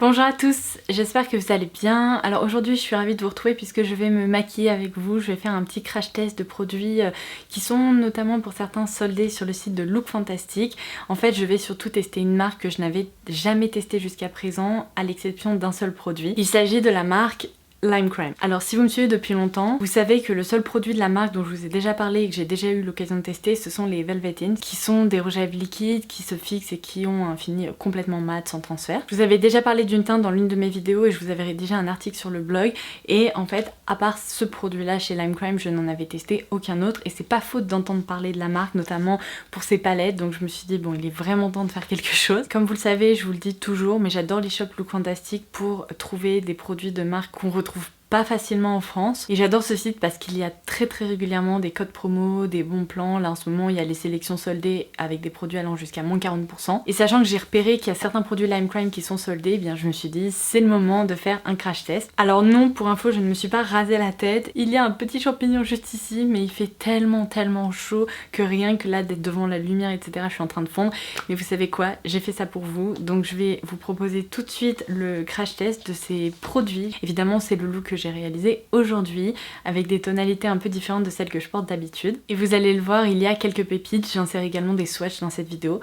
Bonjour à tous, j'espère que vous allez bien. Alors aujourd'hui je suis ravie de vous retrouver puisque je vais me maquiller avec vous. Je vais faire un petit crash test de produits qui sont notamment pour certains soldés sur le site de Look Fantastic. En fait je vais surtout tester une marque que je n'avais jamais testée jusqu'à présent à l'exception d'un seul produit. Il s'agit de la marque Lime Crime. Alors si vous me suivez depuis longtemps, vous savez que le seul produit de la marque dont je vous ai déjà parlé et que j'ai déjà eu l'occasion de tester, ce sont les Velvet Ins, qui sont des rouges à lèvres liquides, qui se fixent et qui ont un fini complètement mat sans transfert. Je vous avais déjà parlé d'une teinte dans l'une de mes vidéos et je vous avais rédigé un article sur le blog et en fait à part ce produit là chez Lime Crime, je n'en avais testé aucun autre et c'est pas faute d'entendre parler de la marque, notamment pour ses palettes, donc je me suis dit bon il est vraiment temps de faire quelque chose. Comme vous le savez, je vous le dis toujours, mais j'adore les shops Look Fantastic pour trouver des produits de marque qu'on retrouve pas facilement en France et j'adore ce site parce qu'il y a très régulièrement des codes promo, des bons plans. Là en ce moment il y a les sélections soldées avec des produits allant jusqu'à moins 40% et sachant que j'ai repéré qu'il y a certains produits Lime Crime qui sont soldés, eh bien je me suis dit c'est le moment de faire un crash test. Alors non, pour info je ne me suis pas rasé la tête, il y a un petit champignon juste ici mais il fait tellement chaud que rien que là d'être devant la lumière etc je suis en train de fondre, mais vous savez quoi, j'ai fait ça pour vous donc je vais vous proposer tout de suite le crash test de ces produits. Évidemment c'est le look que j'ai réalisé aujourd'hui avec des tonalités un peu différentes de celles que je porte d'habitude et vous allez le voir, il y a quelques pépites, j'insère également des swatchs dans cette vidéo.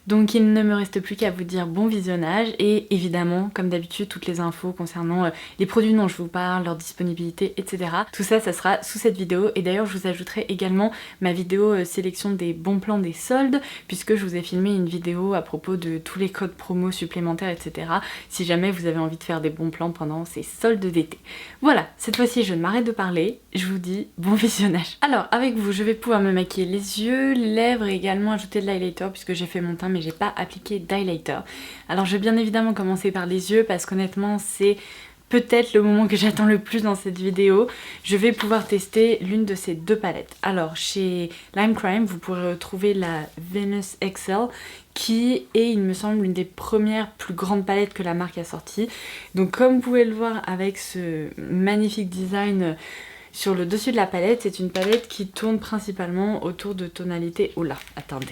Donc il ne me reste plus qu'à vous dire bon visionnage et évidemment comme d'habitude toutes les infos concernant les produits dont je vous parle, leur disponibilité etc. Tout ça, ça sera sous cette vidéo et d'ailleurs je vous ajouterai également ma vidéo sélection des bons plans des soldes puisque je vous ai filmé une vidéo à propos de tous les codes promo supplémentaires etc. si jamais vous avez envie de faire des bons plans pendant ces soldes d'été. Voilà, cette fois-ci je ne m'arrête de parler, je vous dis bon visionnage. Alors avec vous je vais pouvoir me maquiller les yeux, les lèvres et également ajouter de l'highlighter puisque j'ai fait mon teint mais j'ai pas appliqué d'highlighter. Alors je vais bien évidemment commencer par les yeux parce qu'honnêtement c'est peut-être le moment que j'attends le plus dans cette vidéo. Je vais pouvoir tester l'une de ces deux palettes. Alors chez Lime Crime vous pourrez retrouver la Venus XL qui est il me semble l'une des premières plus grandes palettes que la marque a sorties. Donc comme vous pouvez le voir avec ce magnifique design sur le dessus de la palette, c'est une palette qui tourne principalement autour de tonalités... Oh là, attendez.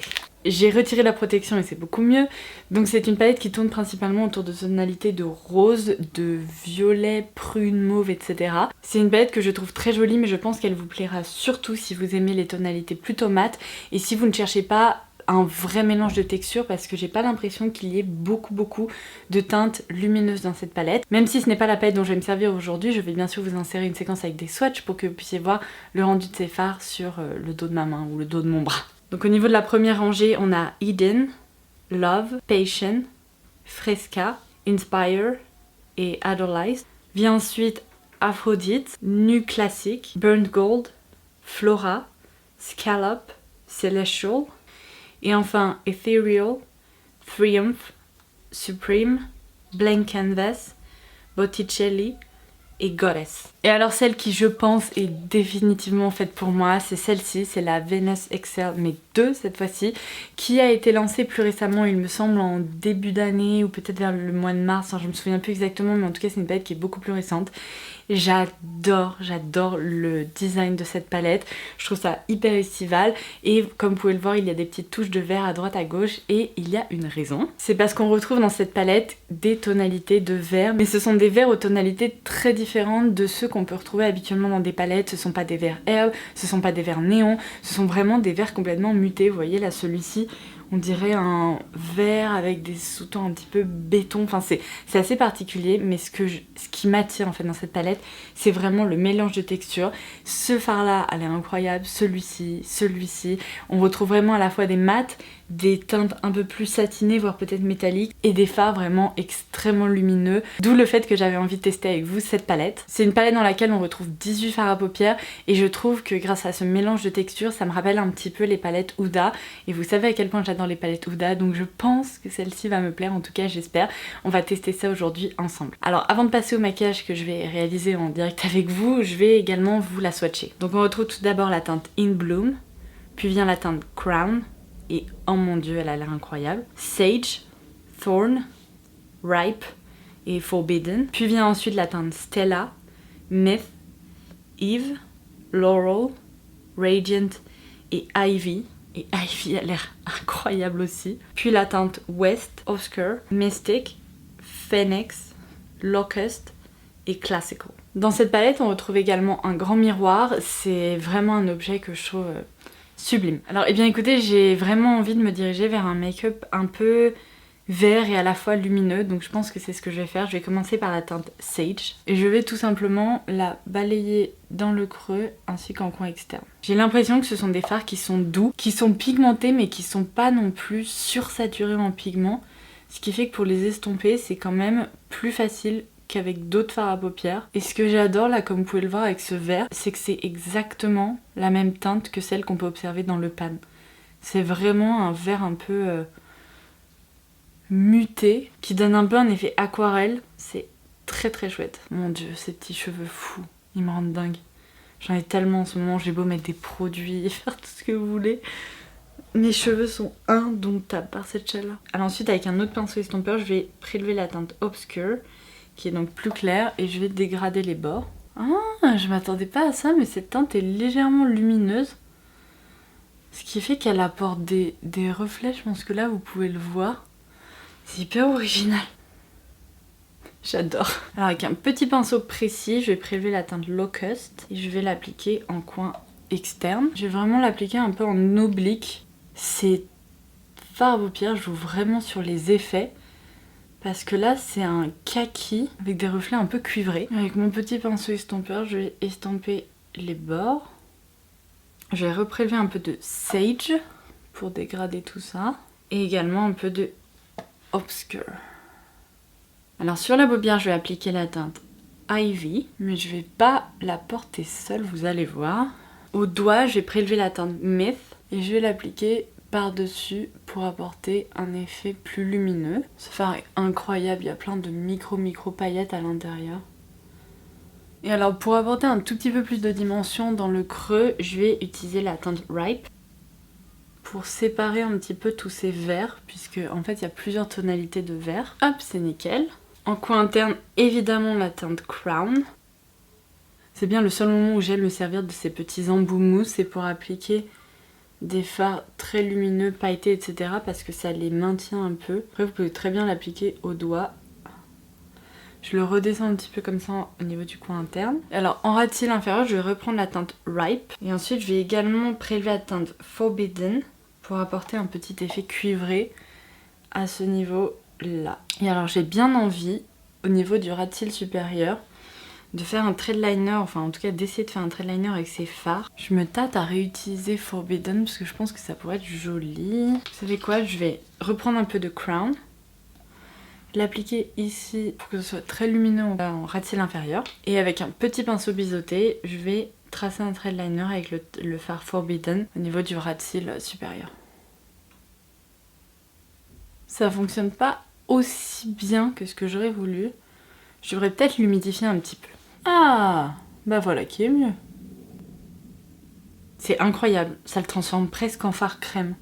J'ai retiré la protection et c'est beaucoup mieux. Donc c'est une palette qui tourne principalement autour de tonalités de rose, de violet, prune, mauve, etc. C'est une palette que je trouve très jolie mais je pense qu'elle vous plaira surtout si vous aimez les tonalités plutôt mates et si vous ne cherchez pas un vrai mélange de textures parce que j'ai pas l'impression qu'il y ait beaucoup de teintes lumineuses dans cette palette. Même si ce n'est pas la palette dont je vais me servir aujourd'hui, je vais bien sûr vous insérer une séquence avec des swatchs pour que vous puissiez voir le rendu de ces fards sur le dos de ma main ou le dos de mon bras. Donc au niveau de la première rangée, on a Eden, Love, Patient, Fresca, Inspire et Idolize. Vient ensuite Aphrodite, Nu Classic, Burnt Gold, Flora, Scallop, Celestial. Et enfin Ethereal, Triumph, Supreme, Blank Canvas, Botticelli et Goddess. Et alors celle qui je pense est définitivement faite pour moi, c'est celle-ci, c'est la Venus XL, mais 2 cette fois-ci, qui a été lancée plus récemment, il me semble en début d'année ou peut-être vers le mois de mars, je me souviens plus exactement, mais en tout cas c'est une palette qui est beaucoup plus récente. J'adore le design de cette palette, je trouve ça hyper estival et comme vous pouvez le voir il y a des petites touches de vert à droite à gauche et il y a une raison. C'est parce qu'on retrouve dans cette palette des tonalités de vert, mais ce sont des verts aux tonalités très différentes de ceux qu'on peut retrouver habituellement dans des palettes. Ce sont pas des verts herbe, ce sont pas des verts néon, ce sont vraiment des verts complètement mutés. Vous voyez là celui-ci on dirait un vert avec des sous-tons un petit peu béton, enfin c'est assez particulier mais ce qui m'attire en fait dans cette palette c'est vraiment le mélange de textures. Ce fard là elle est incroyable, celui-ci, on retrouve vraiment à la fois des mats, des teintes un peu plus satinées voire peut-être métalliques et des fards vraiment extrêmement lumineux, d'où le fait que j'avais envie de tester avec vous cette palette. C'est une palette dans laquelle on retrouve 18 fards à paupières et je trouve que grâce à ce mélange de textures ça me rappelle un petit peu les palettes Huda et vous savez à quel point j'adore les palettes Huda donc je pense que celle-ci va me plaire, en tout cas j'espère. On va tester ça aujourd'hui ensemble. Alors avant de passer au maquillage que je vais réaliser en direct avec vous, je vais également vous la swatcher. Donc on retrouve tout d'abord la teinte In Bloom, puis vient la teinte Crown et oh mon dieu elle a l'air incroyable, Sage, Thorn, Ripe et Forbidden. Puis vient ensuite la teinte Stella, Myth, Eve, Laurel, Radiant et Ivy. Et Ivy a l'air incroyable aussi. Puis la teinte West, Oscar, Mystic, Phoenix, Locust et Classical. Dans cette palette, on retrouve également un grand miroir. C'est vraiment un objet que je trouve sublime. Alors, eh bien écoutez, j'ai vraiment envie de me diriger vers un make-up un peu vert et à la fois lumineux, donc je pense que c'est ce que je vais faire. Je vais commencer par la teinte Sage et je vais tout simplement la balayer dans le creux ainsi qu'en coin externe. J'ai l'impression que ce sont des fards qui sont doux, qui sont pigmentés mais qui sont pas non plus sursaturés en pigments, ce qui fait que pour les estomper c'est quand même plus facile qu'avec d'autres fards à paupières. Et ce que j'adore là, comme vous pouvez le voir avec ce vert, c'est que c'est exactement la même teinte que celle qu'on peut observer dans le pan. C'est vraiment un vert un peu muté, qui donne un peu un effet aquarelle. C'est très très chouette. Mon dieu, ces petits cheveux fous, ils me rendent dingue. J'en ai tellement en ce moment, j'ai beau mettre des produits, faire tout ce que vous voulez. Mes cheveux sont indomptables par cette chaleur. Alors ensuite, avec un autre pinceau estompeur, je vais prélever la teinte Obscure, qui est donc plus claire, et je vais dégrader les bords. Ah, je m'attendais pas à ça, mais cette teinte est légèrement lumineuse. Ce qui fait qu'elle apporte des reflets, je pense que là vous pouvez le voir. C'est hyper original. J'adore. Alors avec un petit pinceau précis, je vais prélever la teinte Locust et je vais l'appliquer en coin externe. Je vais vraiment l'appliquer un peu en oblique. Ces fards à paupières jouent vraiment sur les effets. Parce que là c'est un kaki avec des reflets un peu cuivrés. Avec mon petit pinceau estompeur, je vais estomper les bords. Je vais reprélever un peu de Sage pour dégrader tout ça. Et également un peu de Obscure. Alors sur la paupière, je vais appliquer la teinte Ivy, mais je vais pas la porter seule, vous allez voir. Au doigt, je vais prélever la teinte Myth et je vais l'appliquer par-dessus pour apporter un effet plus lumineux. Ce fard est incroyable, il y a plein de micro paillettes à l'intérieur. Et alors pour apporter un tout petit peu plus de dimension dans le creux, je vais utiliser la teinte Ripe pour séparer un petit peu tous ces verts, puisque en fait il y a plusieurs tonalités de vert. Hop, c'est nickel. En coin interne, évidemment la teinte Crown. C'est bien le seul moment où j'aime me servir de ces petits embouts mousse, c'est pour appliquer des fards très lumineux, pailletés, etc. parce que ça les maintient un peu. Après vous pouvez très bien l'appliquer au doigt. Je le redescends un petit peu comme ça au niveau du coin interne. Alors en ras de cils inférieur, je vais reprendre la teinte Ripe. Et ensuite je vais également prélever la teinte Forbidden pour apporter un petit effet cuivré à ce niveau-là. Et alors j'ai bien envie, au niveau du ras de cils supérieur, de faire un trait de liner, enfin en tout cas d'essayer de faire un trait de liner avec ces fards. Je me tâte à réutiliser Forbidden parce que je pense que ça pourrait être joli. Vous savez quoi, je vais reprendre un peu de Crown, l'appliquer ici pour que ce soit très lumineux en ras de cils inférieur. Et avec un petit pinceau biseauté, je vais tracer un trait de liner avec le fard Forbidden au niveau du ras de cils supérieur. Ça fonctionne pas aussi bien que ce que j'aurais voulu. Je devrais peut-être l'humidifier un petit peu. Ah, bah voilà qui est mieux. C'est incroyable, ça le transforme presque en fard crème.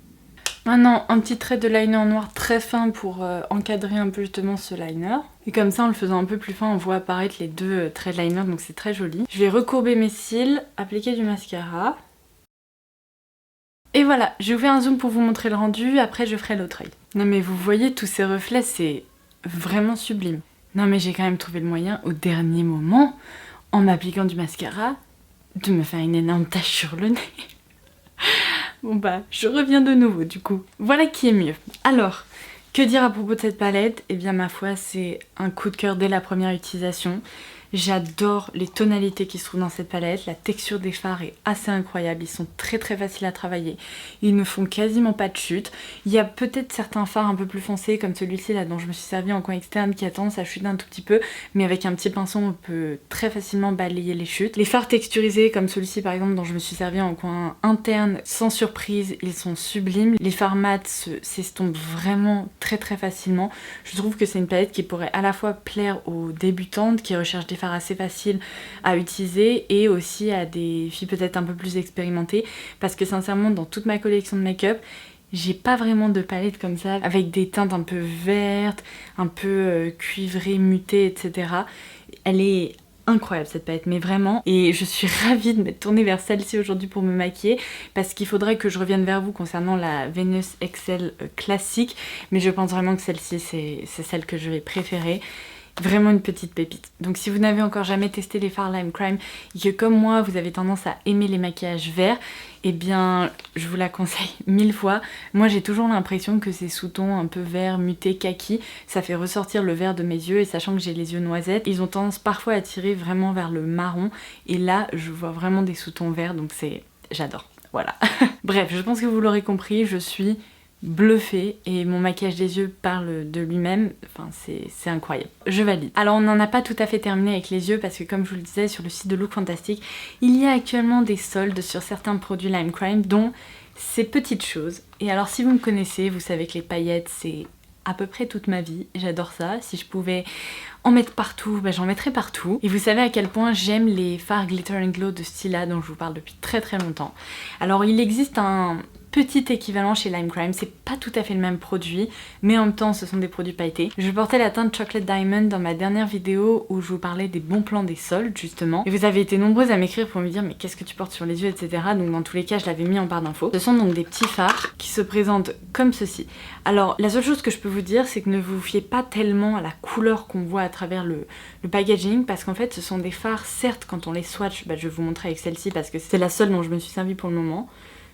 Maintenant, un petit trait de liner noir très fin pour encadrer un peu justement ce liner. Et comme ça, en le faisant un peu plus fin, on voit apparaître les deux traits de liner, donc c'est très joli. Je vais recourber mes cils, appliquer du mascara. Et voilà, je vais vous faire un zoom pour vous montrer le rendu, après je ferai l'autre œil. Non mais vous voyez, tous ces reflets, c'est vraiment sublime. Non mais j'ai quand même trouvé le moyen, au dernier moment, en m'appliquant du mascara, de me faire une énorme tache sur le nez. Bon bah, je reviens de nouveau du coup. Voilà qui est mieux. Alors, que dire à propos de cette palette? Eh bien ma foi, c'est un coup de cœur dès la première utilisation. J'adore les tonalités qui se trouvent dans cette palette, la texture des fards est assez incroyable, ils sont très faciles à travailler, ils ne font quasiment pas de chute. Il y a peut-être certains fards un peu plus foncés comme celui-ci là dont je me suis servi en coin externe qui a tendance à chuter un tout petit peu, mais avec un petit pinceau on peut très facilement balayer les chutes. Les fards texturisés comme celui-ci par exemple dont je me suis servi en coin interne, sans surprise, ils sont sublimes. Les fards mat s'estompent vraiment très facilement. Je trouve que c'est une palette qui pourrait à la fois plaire aux débutantes qui recherchent des fards assez facile à utiliser et aussi à des filles peut-être un peu plus expérimentées parce que sincèrement dans toute ma collection de make-up j'ai pas vraiment de palette comme ça avec des teintes un peu vertes, un peu cuivrées, mutées, etc. Elle est incroyable cette palette, mais vraiment, et je suis ravie de m'être tournée vers celle-ci aujourd'hui pour me maquiller parce qu'il faudrait que je revienne vers vous concernant la Venus XL classique, mais je pense vraiment que celle-ci c'est celle que je vais préférer. Vraiment une petite pépite. Donc si vous n'avez encore jamais testé les fards Lime Crime et que comme moi vous avez tendance à aimer les maquillages verts, eh bien je vous la conseille 1000 fois. Moi j'ai toujours l'impression que ces sous-tons un peu vert, muté, kaki, ça fait ressortir le vert de mes yeux, et sachant que j'ai les yeux noisettes, ils ont tendance parfois à tirer vraiment vers le marron, et là je vois vraiment des sous-tons verts, donc j'adore. Voilà. Bref, je pense que vous l'aurez compris, je suis bluffée et mon maquillage des yeux parle de lui-même, enfin c'est incroyable. Je valide. Alors on n'en a pas tout à fait terminé avec les yeux parce que comme je vous le disais sur le site de Look Fantastic, il y a actuellement des soldes sur certains produits Lime Crime dont ces petites choses. Et alors si vous me connaissez, vous savez que les paillettes c'est à peu près toute ma vie, j'adore ça. Si je pouvais en mettre partout, bah, j'en mettrais partout. Et vous savez à quel point j'aime les fards Glitter and Glow de Stila dont je vous parle depuis très longtemps. Alors il existe un petit équivalent chez Lime Crime, c'est pas tout à fait le même produit, mais en même temps ce sont des produits pailletés. Je portais la teinte Chocolate Diamond dans ma dernière vidéo où je vous parlais des bons plans des soldes justement. Et vous avez été nombreuses à m'écrire pour me dire mais qu'est-ce que tu portes sur les yeux, etc. Donc dans tous les cas je l'avais mis en barre d'infos. Ce sont donc des petits fards qui se présentent comme ceci. Alors la seule chose que je peux vous dire c'est que ne vous fiez pas tellement à la couleur qu'on voit à travers le packaging, parce qu'en fait ce sont des fards, certes quand on les swatch, bah, je vais vous montrer avec celle-ci parce que c'est la seule dont je me suis servie pour le moment.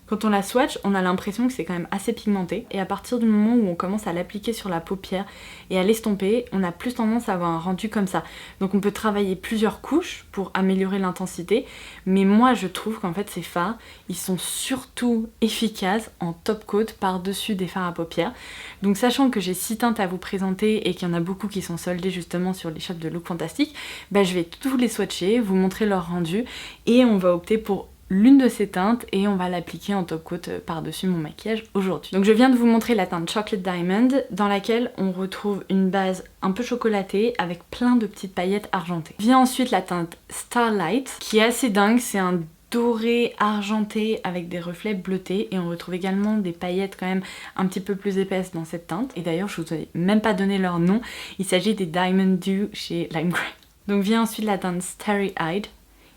Quand on la swatch, on a l'impression que c'est quand même assez pigmenté, et à partir du moment où on commence à l'appliquer sur la paupière et à l'estomper, on a plus tendance à avoir un rendu comme ça. Donc on peut travailler plusieurs couches pour améliorer l'intensité, mais moi je trouve qu'en fait ces fards, ils sont surtout efficaces en top coat par-dessus des fards à paupières. Donc sachant que j'ai 6 teintes à vous présenter et qu'il y en a beaucoup qui sont soldées justement sur les shops de Look Fantastic, bah je vais tous les swatcher, vous montrer leur rendu, et on va opter pour l'une de ces teintes et on va l'appliquer en top coat par-dessus mon maquillage aujourd'hui. Donc je viens de vous montrer la teinte Chocolate Diamond dans laquelle on retrouve une base un peu chocolatée avec plein de petites paillettes argentées. Vient ensuite la teinte Starlight qui est assez dingue, c'est un doré argenté avec des reflets bleutés, et on retrouve également des paillettes quand même un petit peu plus épaisses dans cette teinte. Et d'ailleurs je vous ai même pas donné leur nom, il s'agit des Diamond Dew chez Lime Crime. Donc vient ensuite la teinte Starry Eyed,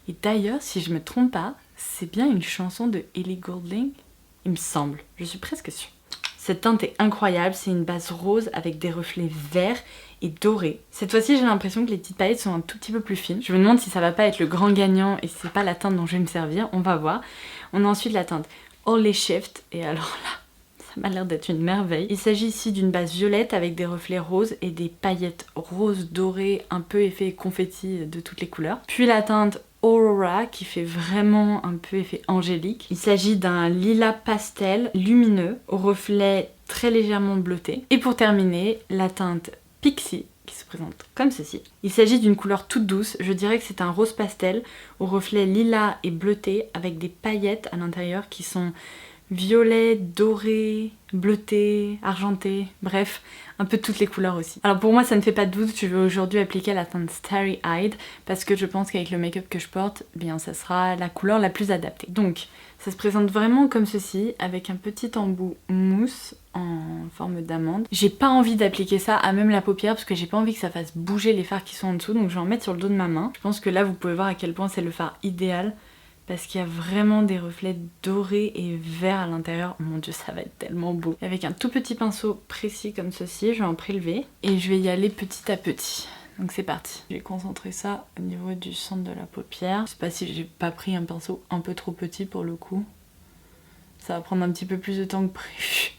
et d'ailleurs si je me trompe pas, c'est bien une chanson de Ellie Goulding, il me semble, je suis presque sûre. Cette teinte est incroyable, c'est une base rose avec des reflets verts et dorés. Cette fois-ci j'ai l'impression que les petites paillettes sont un tout petit peu plus fines. Je me demande si ça va pas être le grand gagnant et c'est pas la teinte dont je vais me servir, on va voir. On a ensuite la teinte Holy Shift, et alors là, ça m'a l'air d'être une merveille. Il s'agit ici d'une base violette avec des reflets roses et des paillettes roses dorées, un peu effet confetti de toutes les couleurs. Puis la teinte Aurora qui fait vraiment un peu effet angélique. Il s'agit d'un lilas pastel lumineux aux reflets très légèrement bleutés. Et pour terminer, la teinte Pixie qui se présente comme ceci. Il s'agit d'une couleur toute douce, je dirais que c'est un rose pastel aux reflets lilas et bleutés avec des paillettes à l'intérieur qui sont violet, doré, bleuté, argenté, bref, un peu toutes les couleurs aussi. Alors pour moi ça ne fait pas de doute, je vais aujourd'hui appliquer la teinte Starry Eyed parce que je pense qu'avec le make-up que je porte, eh bien ça sera la couleur la plus adaptée. Donc ça se présente vraiment comme ceci, avec un petit embout mousse en forme d'amande. J'ai pas envie d'appliquer ça à même la paupière parce que j'ai pas envie que ça fasse bouger les fards qui sont en dessous, donc je vais en mettre sur le dos de ma main. Je pense que là vous pouvez voir à quel point c'est le fard idéal, parce qu'il y a vraiment des reflets dorés et verts à l'intérieur. Mon dieu, ça va être tellement beau. Avec un tout petit pinceau précis comme ceci, je vais en prélever et je vais y aller petit à petit. Donc c'est parti. Je vais concentrer ça au niveau du centre de la paupière. Je sais pas si j'ai pas pris un pinceau un peu trop petit pour le coup. Ça va prendre un petit peu plus de temps que prévu.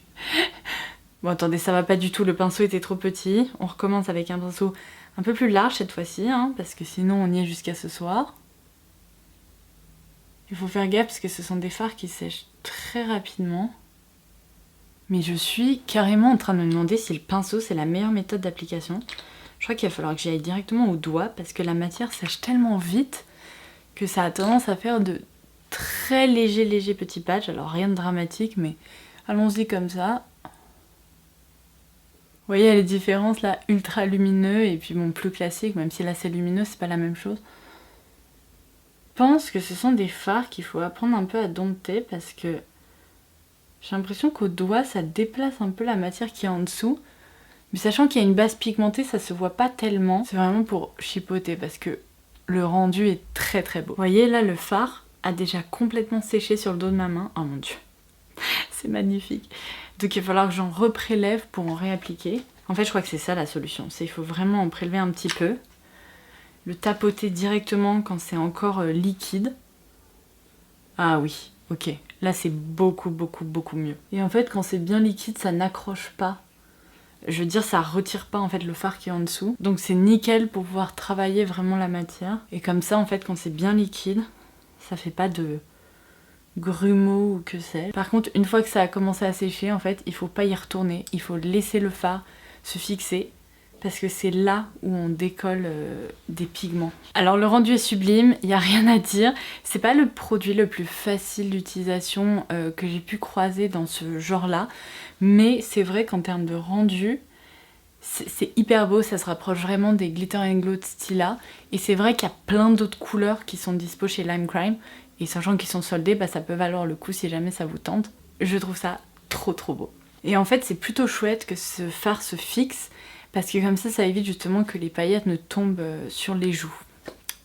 Bon attendez, ça va pas du tout, le pinceau était trop petit. On recommence avec un pinceau un peu plus large cette fois-ci, hein, parce que sinon on y est jusqu'à ce soir. Il faut faire gaffe parce que ce sont des fards qui sèchent très rapidement. Mais je suis carrément en train de me demander si le pinceau c'est la meilleure méthode d'application. Je crois qu'il va falloir que j'y aille directement au doigt parce que la matière sèche tellement vite que ça a tendance à faire de très légers petits patchs. Alors rien de dramatique, mais allons-y comme ça. Vous voyez, il y a les différences là, ultra lumineux et puis bon, plus classique, même si là c'est lumineux, c'est pas la même chose. Je pense que ce sont des fards qu'il faut apprendre un peu à dompter parce que j'ai l'impression qu'au doigt ça déplace un peu la matière qui est en dessous, mais sachant qu'il y a une base pigmentée ça se voit pas tellement. C'est vraiment pour chipoter parce que le rendu est très beau. Vous voyez là, le fard a déjà complètement séché sur le dos de ma main. Oh mon dieu, c'est magnifique. Donc il va falloir que j'en reprélève pour en réappliquer. En fait je crois que c'est ça la solution, c'est il faut vraiment en prélever un petit peu, le tapoter directement quand c'est encore liquide. Ah oui, ok, là c'est beaucoup mieux. Et en fait quand c'est bien liquide ça n'accroche pas. Je veux dire, ça retire pas en fait le fard qui est en dessous. Donc c'est nickel pour pouvoir travailler vraiment la matière. Et comme ça en fait quand c'est bien liquide, ça fait pas de grumeaux ou que sais-je. Par contre une fois que ça a commencé à sécher en fait, il faut pas y retourner. Il faut laisser le fard se fixer. Parce que c'est là où on décolle des pigments. Alors le rendu est sublime, il n'y a rien à dire. C'est pas le produit le plus facile d'utilisation que j'ai pu croiser dans ce genre-là. Mais c'est vrai qu'en termes de rendu, c'est hyper beau, ça se rapproche vraiment des Glitter & Glow de Stila. Et c'est vrai qu'il y a plein d'autres couleurs qui sont dispo chez Lime Crime. Et sachant qu'ils sont soldés, bah, ça peut valoir le coup si jamais ça vous tente. Je trouve ça trop beau. Et en fait c'est plutôt chouette que ce fard se fixe. Parce que comme ça évite justement que les paillettes ne tombent sur les joues.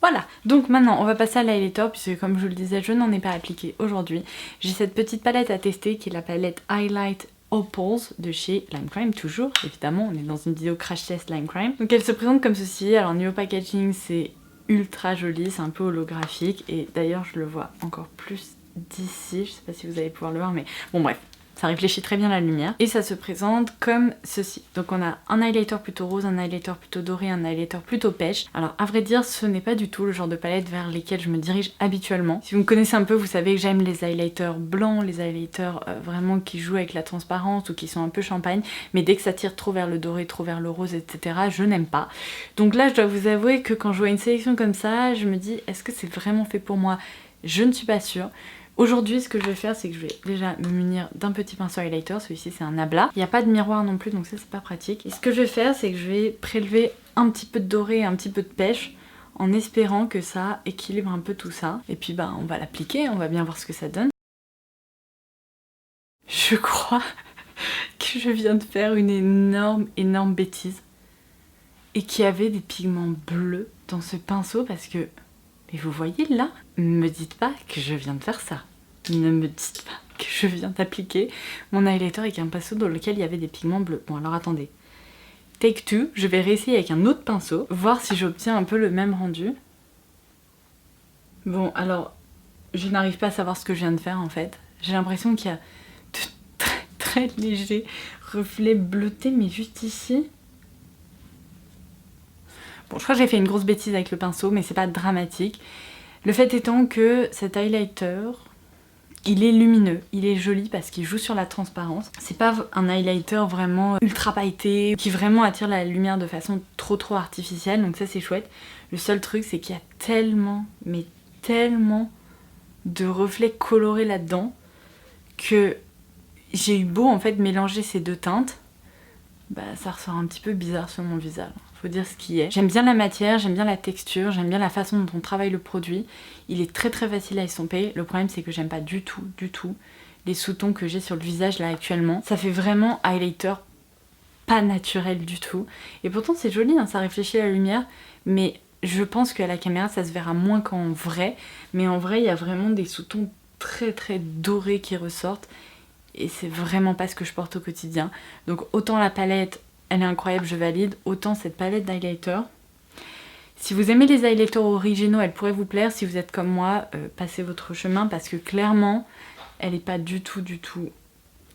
Voilà, donc maintenant on va passer à l'highlighter puisque comme je vous le disais, je n'en ai pas appliqué aujourd'hui. J'ai cette petite palette à tester qui est la palette Highlight Opals de chez Lime Crime, toujours, évidemment, on est dans une vidéo crash test Lime Crime. Donc elle se présente comme ceci, alors niveau packaging c'est ultra joli, c'est un peu holographique et d'ailleurs je le vois encore plus d'ici, je sais pas si vous allez pouvoir le voir mais bon bref. Ça réfléchit très bien la lumière. Et ça se présente comme ceci. Donc on a un highlighter plutôt rose, un highlighter plutôt doré, un highlighter plutôt pêche. Alors à vrai dire, ce n'est pas du tout le genre de palette vers lesquelles je me dirige habituellement. Si vous me connaissez un peu, vous savez que j'aime les highlighters blancs, les highlighters vraiment qui jouent avec la transparence ou qui sont un peu champagne. Mais dès que ça tire trop vers le doré, trop vers le rose, etc., je n'aime pas. Donc là, je dois vous avouer que quand je vois une sélection comme ça, je me dis, est-ce que c'est vraiment fait pour moi? Je ne suis pas sûre. Aujourd'hui, ce que je vais faire, c'est que je vais déjà me munir d'un petit pinceau highlighter. Celui-ci, c'est un Nabla. Il n'y a pas de miroir non plus, donc ça, c'est pas pratique. Et ce que je vais faire, c'est que je vais prélever un petit peu de doré et un petit peu de pêche en espérant que ça équilibre un peu tout ça. Et puis, bah, on va l'appliquer, on va bien voir ce que ça donne. Je crois que je viens de faire une énorme bêtise. Et qu'il y avait des pigments bleus dans ce pinceau parce que... Mais vous voyez là, ne me dites pas que je viens de faire ça. Ne me dites pas que je viens d'appliquer mon highlighter avec un pinceau dans lequel il y avait des pigments bleus. Bon alors attendez. Take two, je vais réessayer avec un autre pinceau, voir si j'obtiens un peu le même rendu. Bon alors, je n'arrive pas à savoir ce que je viens de faire en fait. J'ai l'impression qu'il y a de très légers reflets bleutés, mais juste ici. Bon, je crois que j'ai fait une grosse bêtise avec le pinceau, mais c'est pas dramatique. Le fait étant que cet highlighter, il est lumineux, il est joli parce qu'il joue sur la transparence. C'est pas un highlighter vraiment ultra pailleté, qui vraiment attire la lumière de façon trop artificielle, donc ça c'est chouette. Le seul truc, c'est qu'il y a tellement, mais tellement de reflets colorés là-dedans que j'ai eu beau en fait mélanger ces deux teintes, bah ça ressort un petit peu bizarre sur mon visage. Faut dire ce qui est. J'aime bien la matière, j'aime bien la texture, j'aime bien la façon dont on travaille le produit. Il est très facile à estomper. Le problème c'est que j'aime pas du tout les sous-tons que j'ai sur le visage là actuellement. Ça fait vraiment highlighter pas naturel du tout. Et pourtant c'est joli, hein, ça réfléchit la lumière, mais je pense qu'à la caméra ça se verra moins qu'en vrai. Mais en vrai il y a vraiment des sous-tons très dorés qui ressortent. Et c'est vraiment pas ce que je porte au quotidien. Donc autant la palette, elle est incroyable, je valide, autant cette palette d'highlighter. Si vous aimez les highlighters originaux, elle pourrait vous plaire. Si vous êtes comme moi, passez votre chemin parce que clairement, elle n'est pas du tout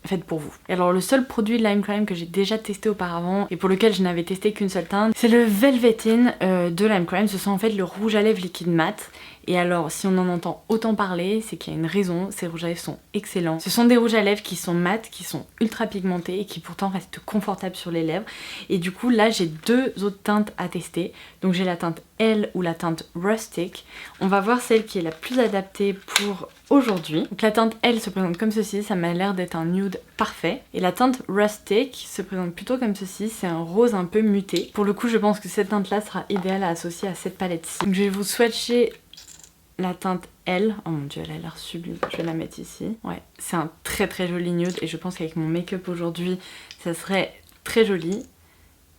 faite pour vous. Et alors le seul produit Lime Crime que j'ai déjà testé auparavant et pour lequel je n'avais testé qu'une seule teinte, c'est le Velveteen de Lime Crime. Ce sont en fait le rouge à lèvres liquide mat. Et alors si on en entend autant parler, c'est qu'il y a une raison, ces rouges à lèvres sont excellents. Ce sont des rouges à lèvres qui sont mat, qui sont ultra pigmentés et qui pourtant restent confortables sur les lèvres. Et du coup là j'ai deux autres teintes à tester. Donc j'ai la teinte L ou la teinte Rustic. On va voir celle qui est la plus adaptée pour aujourd'hui. Donc la teinte L se présente comme ceci, ça m'a l'air d'être un nude parfait. Et la teinte Rustic se présente plutôt comme ceci, c'est un rose un peu muté. Pour le coup je pense que cette teinte là sera idéale à associer à cette palette-ci. Donc je vais vous swatcher la teinte L. Oh mon dieu, elle a l'air sublime. Je vais la mettre ici. Ouais, c'est un très joli nude et je pense qu'avec mon make-up aujourd'hui, ça serait très joli.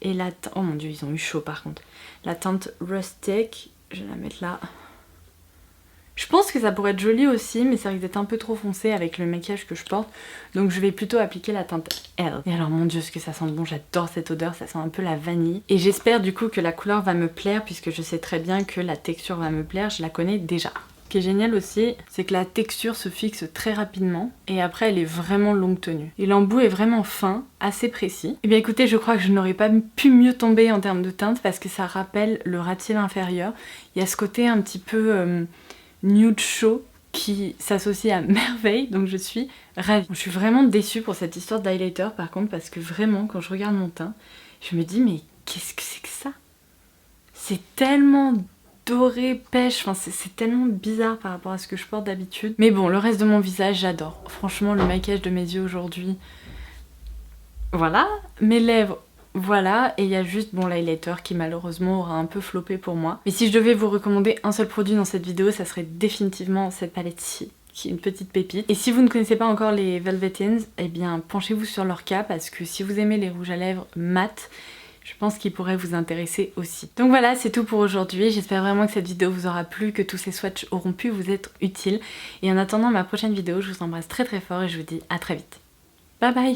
Et la teinte... Oh mon dieu, ils ont eu chaud par contre. La teinte Rustic, je vais la mettre là. Je pense que ça pourrait être joli aussi, mais ça risque d'être un peu trop foncé avec le maquillage que je porte. Donc je vais plutôt appliquer la teinte L. Et alors mon dieu, ce que ça sent bon, j'adore cette odeur, ça sent un peu la vanille. Et j'espère du coup que la couleur va me plaire, puisque je sais très bien que la texture va me plaire, je la connais déjà. Ce qui est génial aussi, c'est que la texture se fixe très rapidement et après elle est vraiment longue tenue. Et l'embout est vraiment fin, assez précis. Et bien écoutez, je crois que je n'aurais pas pu mieux tomber en termes de teinte parce que ça rappelle le ras de cils inférieur. Il y a ce côté un petit peu nude chaud qui s'associe à merveille, donc je suis ravie. Je suis vraiment déçue pour cette histoire d'highlighter par contre, parce que vraiment quand je regarde mon teint, je me dis mais qu'est-ce que c'est que ça? C'est tellement doré, pêche, enfin c'est tellement bizarre par rapport à ce que je porte d'habitude. Mais bon, le reste de mon visage, j'adore. Franchement, le maquillage de mes yeux aujourd'hui, voilà. Mes lèvres, voilà. Et il y a juste, bon, l'highlighter qui malheureusement aura un peu floppé pour moi. Mais si je devais vous recommander un seul produit dans cette vidéo, ça serait définitivement cette palette-ci, qui est une petite pépite. Et si vous ne connaissez pas encore les Velvetins, eh bien penchez-vous sur leur cas, parce que si vous aimez les rouges à lèvres mat, je pense qu'il pourrait vous intéresser aussi. Donc voilà, c'est tout pour aujourd'hui. J'espère vraiment que cette vidéo vous aura plu, que tous ces swatchs auront pu vous être utiles. Et en attendant ma prochaine vidéo, je vous embrasse très très fort et je vous dis à très vite. Bye bye!